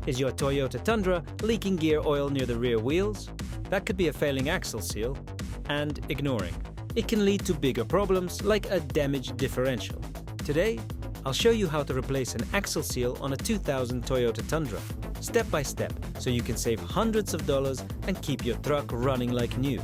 Is your Toyota Tundra leaking gear oil near the rear wheels? That could be a failing axle seal. And ignoring. It can lead to bigger problems like a damaged differential. Today, I'll show you how to replace an axle seal on a 2000 Toyota Tundra, step by step, so you can save hundreds of dollars and keep your truck running like new.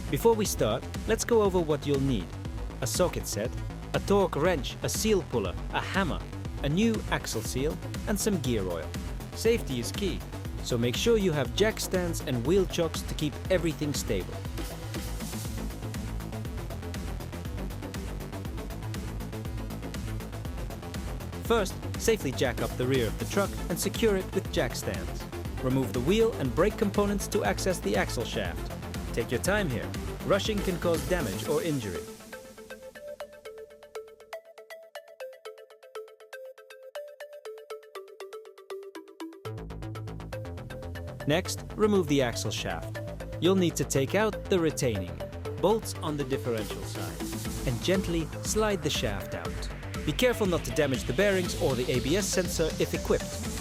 Before we start, let's go over what you'll need. A socket set, a torque wrench, a seal puller, a hammer, a new axle seal, and some gear oil. Safety is key, so make sure you have jack stands and wheel chocks to keep everything stable. First, safely jack up the rear of the truck and secure it with jack stands. Remove the wheel and brake components to access the axle shaft. Take your time here. Rushing can cause damage or injury. Next, remove the axle shaft. You'll need to take out the retaining bolts on the differential side and gently slide the shaft out. Be careful not to damage the bearings or the ABS sensor if equipped.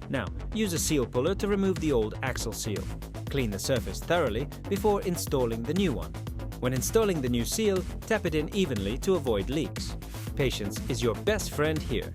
Now, use a seal puller to remove the old axle seal. Clean the surface thoroughly before installing the new one. When installing the new seal, tap it in evenly to avoid leaks. Patience is your best friend here.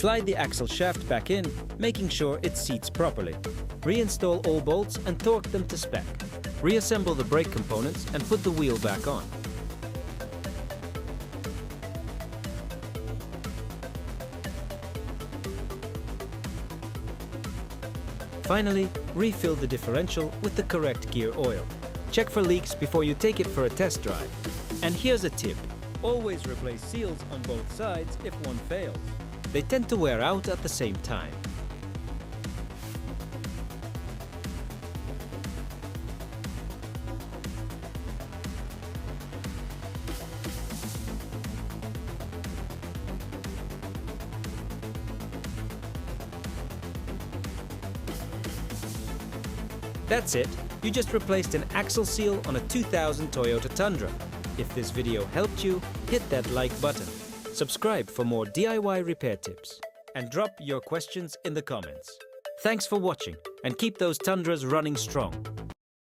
Slide the axle shaft back in, making sure it seats properly. Reinstall all bolts and torque them to spec. Reassemble the brake components and put the wheel back on. Finally, refill the differential with the correct gear oil. Check for leaks before you take it for a test drive. And here's a tip. Always replace seals on both sides if one fails. They tend to wear out at the same time. That's it. You just replaced an axle seal on a 2000 Toyota Tundra. If this video helped you, hit that like button. Subscribe for more DIY repair tips and drop your questions in the comments. Thanks for watching and keep those Tundras running strong.